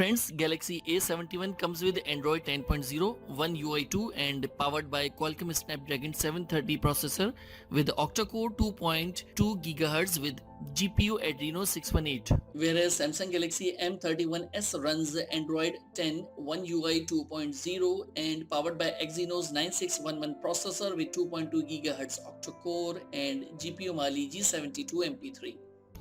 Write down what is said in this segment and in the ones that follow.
Friends, Galaxy A71 comes with Android 10.0, One UI 2 and powered by Qualcomm Snapdragon 730 processor with octa-core 2.2 GHz with GPU Adreno 618. Whereas Samsung Galaxy M31s runs Android 10, One UI 2.0 and powered by Exynos 9611 processor with 2.2 GHz octa-core and GPU Mali G72 MP3.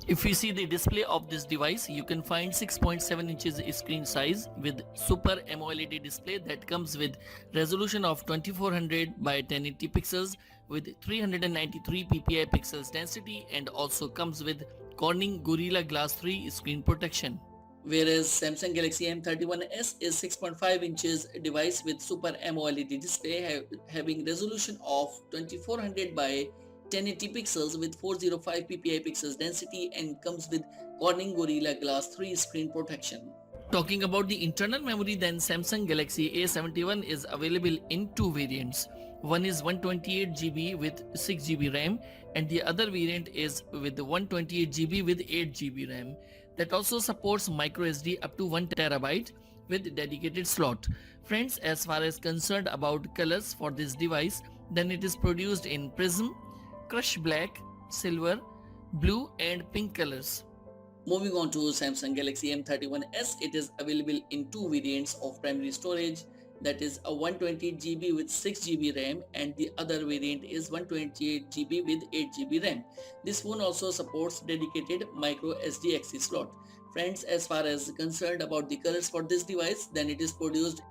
If we see the display of this device, you can find 6.7 inches screen size with Super AMOLED display that comes with resolution of 2400 by 1080 pixels with 393 ppi pixels density and also comes with Corning Gorilla Glass 3 screen protection. Whereas Samsung Galaxy M31s is 6.5 inches device with Super AMOLED display having resolution of 2400 by 1080 pixels with 405 ppi pixels density and comes with Corning Gorilla Glass 3 screen protection. Talking about the internal memory, then Samsung Galaxy A71 is available in two variants. One is 128GB with 6GB RAM and the other variant is with 128GB with 8GB RAM. That also supports microSD up to 1TB with dedicated slot. Friends, as far as concerned about colors for this device, then it is produced in Prism, Crush Black, Silver, Blue and Pink colors. Moving on to Samsung Galaxy M31s, it is available in two variants of primary storage, that is a 128GB with 6GB RAM and the other variant is 128GB with 8GB RAM. This phone also supports dedicated micro SD access slot. Friends, as far as concerned about the colors for this device, then it is produced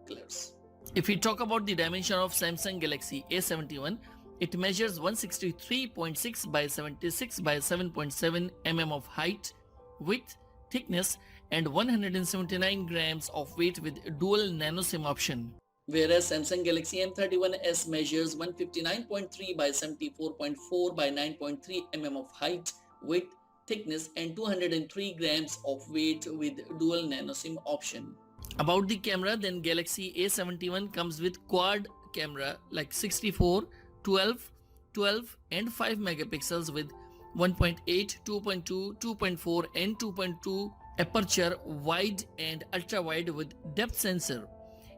colors. If we talk about the dimension of Samsung Galaxy A71, it measures 163.6 by 76 by 7.7 mm of height, width, thickness and 179 grams of weight with dual nano SIM option. Whereas Samsung Galaxy M31s measures 159.3 by 74.4 by 9.3 mm of height, width, thickness and 203 grams of weight with dual nano SIM option. About the camera, then Galaxy A71 comes with quad camera like 64, 12, 12 and 5 megapixels with 1.8, 2.2, 2.4 and 2.2 aperture wide and ultra wide with depth sensor.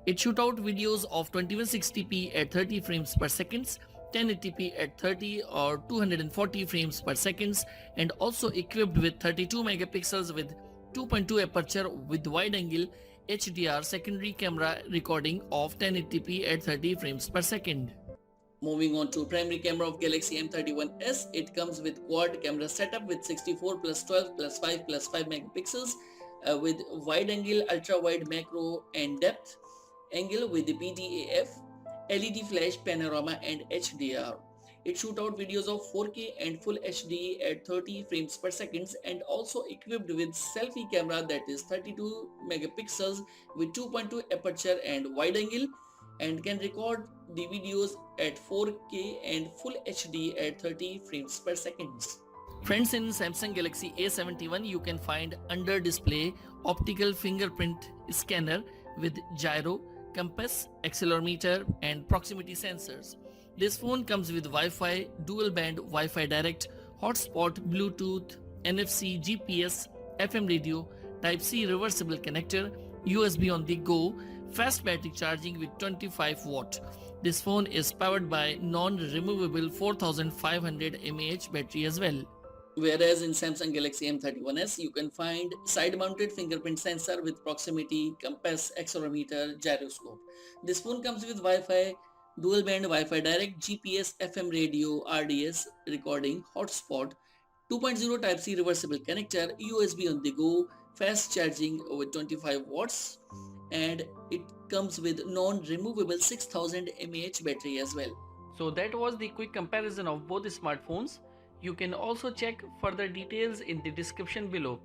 It shoots out videos of 2160p at 30 frames per second, 1080p at 30 or 240 frames per second and also equipped with 32 megapixels with 2.2 aperture with wide angle HDR secondary camera recording of 1080p at 30 frames per second. Moving on to primary camera of Galaxy M31s, it comes with quad camera setup with 64 plus 12 plus 5 plus 5 megapixels with wide angle, ultra wide macro and depth angle with the PDAF, LED flash panorama and HDR. It shoots out videos of 4K and full HD at 30 frames per second and also equipped with selfie camera that is 32 megapixels with 2.2 aperture and wide angle and can record the videos at 4K and full HD at 30 frames per second. Friends, in Samsung Galaxy A71 you can find under display optical fingerprint scanner with gyro, compass, accelerometer and proximity sensors. This phone comes with Wi-Fi, dual band Wi-Fi direct, hotspot, Bluetooth, NFC, GPS, FM radio, Type-C reversible connector, USB on the go, fast battery charging with 25 watt. This phone is powered by non-removable 4500 mAh battery as well. Whereas in Samsung Galaxy M31s, you can find side-mounted fingerprint sensor with proximity, compass, accelerometer, gyroscope. This phone comes with Wi-Fi, dual band Wi-Fi direct, GPS, FM radio, RDS recording, hotspot, 2.0 Type-C reversible connector, USB on the go, fast charging with 25 watts and it comes with non-removable 6000 mAh battery as well. So that was the quick comparison of both the smartphones. You can also check further details in the description below.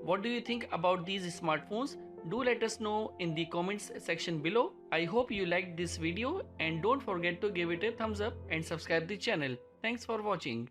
What do you think about these smartphones? Do let us know in the comments section below. I hope you liked this video and don't forget to give it a thumbs up and subscribe the channel. Thanks for watching.